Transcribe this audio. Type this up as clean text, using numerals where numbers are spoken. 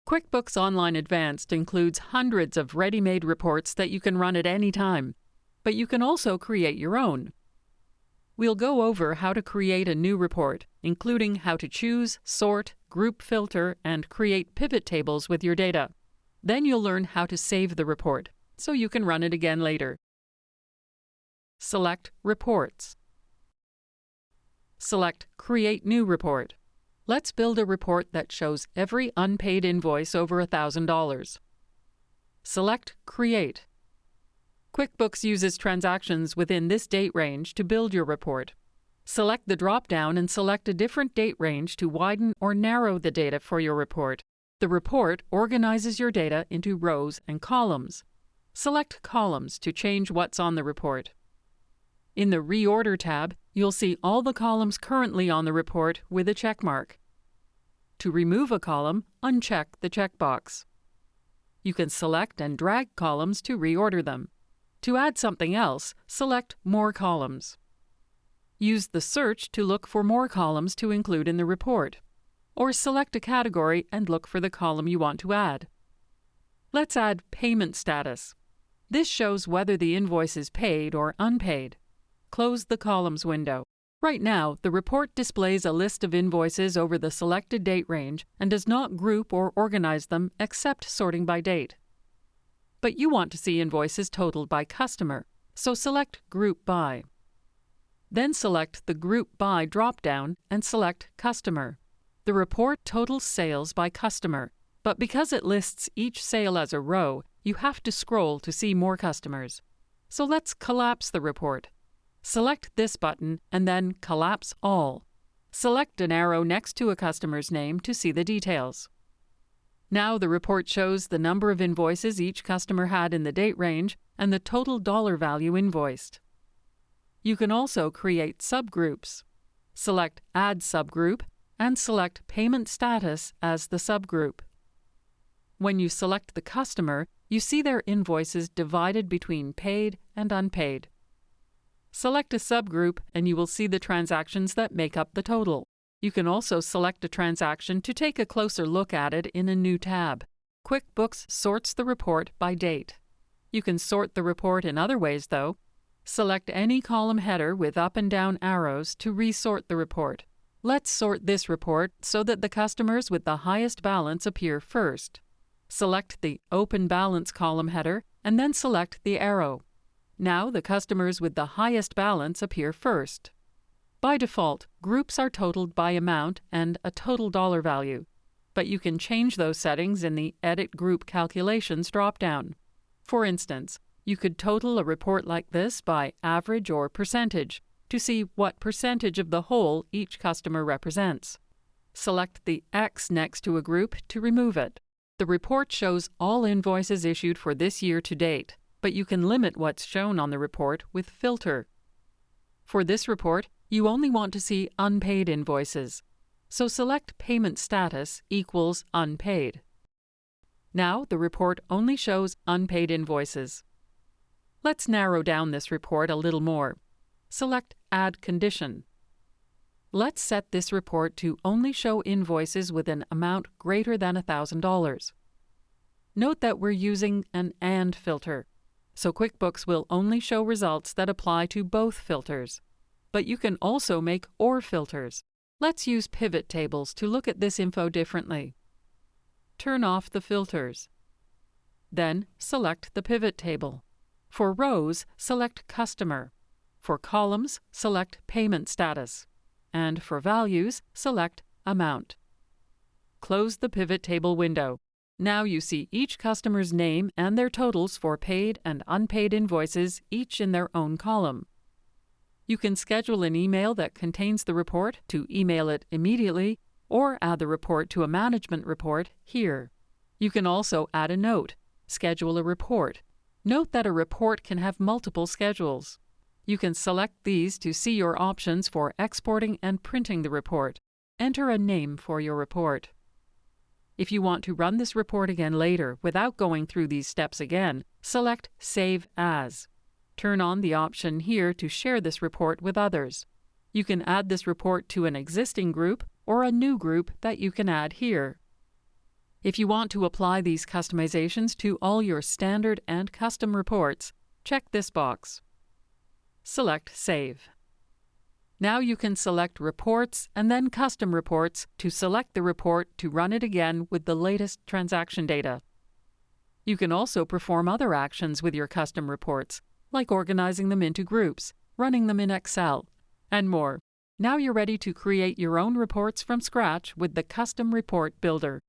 QuickBooks Online Advanced includes hundreds of ready-made reports that you can run at any time, but you can also create your own. We'll go over how to create a new report, including how to choose, sort, group filter, and create pivot tables with your data. Then you'll learn how to save the report, so you can run it again later. Select Reports. Select Create New Report. Let's build a report that shows every unpaid invoice over $1,000. Select Create. QuickBooks uses transactions within this date range to build your report. Select the drop-down and select a different date range to widen or narrow the data for your report. The report organizes your data into rows and columns. Select Columns to change what's on the report. In the Reorder tab, you'll see all the columns currently on the report with a check mark. To remove a column, uncheck the checkbox. You can select and drag columns to reorder them. To add something else, select More Columns. Use the search to look for more columns to include in the report, or select a category and look for the column you want to add. Let's add Payment Status. This shows whether the invoice is paid or unpaid. Close the Columns window. Right now, the report displays a list of invoices over the selected date range and does not group or organize them except sorting by date. But you want to see invoices totaled by customer, so select Group By. Then select the Group By drop-down and select Customer. The report totals sales by customer, but because it lists each sale as a row, you have to scroll to see more customers. So let's collapse the report. Select this button and then Collapse All. Select an arrow next to a customer's name to see the details. Now the report shows the number of invoices each customer had in the date range and the total dollar value invoiced. You can also create subgroups. Select Add Subgroup and select Payment Status as the subgroup. When you select the customer, you see their invoices divided between paid and unpaid. Select a subgroup and you will see the transactions that make up the total. You can also select a transaction to take a closer look at it in a new tab. QuickBooks sorts the report by date. You can sort the report in other ways, though. Select any column header with up and down arrows to resort the report. Let's sort this report so that the customers with the highest balance appear first. Select the Open Balance column header and then select the arrow. Now the customers with the highest balance appear first. By default, groups are totaled by amount and a total dollar value, but you can change those settings in the Edit Group Calculations drop-down. For instance, you could total a report like this by average or percentage to see what percentage of the whole each customer represents. Select the X next to a group to remove it. The report shows all invoices issued for this year to date, but you can limit what's shown on the report with Filter. For this report, you only want to see unpaid invoices, so select Payment Status equals Unpaid. Now the report only shows unpaid invoices. Let's narrow down this report a little more. Select Add Condition. Let's set this report to only show invoices with an amount greater than $1,000. Note that we're using an AND filter, so QuickBooks will only show results that apply to both filters. But you can also make OR filters. Let's use pivot tables to look at this info differently. Turn off the filters. Then select the pivot table. For rows, select Customer. For columns, select Payment Status. And for values, select Amount. Close the pivot table window. Now you see each customer's name and their totals for paid and unpaid invoices, each in their own column. You can schedule an email that contains the report to email it immediately, or add the report to a management report here. You can also add a note, schedule a report. Note that a report can have multiple schedules. You can select these to see your options for exporting and printing the report. Enter a name for your report. If you want to run this report again later without going through these steps again, select Save As. Turn on the option here to share this report with others. You can add this report to an existing group or a new group that you can add here. If you want to apply these customizations to all your standard and custom reports, check this box. Select Save. Now you can select Reports and then Custom Reports to select the report to run it again with the latest transaction data. You can also perform other actions with your custom reports, like organizing them into groups, running them in Excel, and more. Now you're ready to create your own reports from scratch with the Custom Report Builder.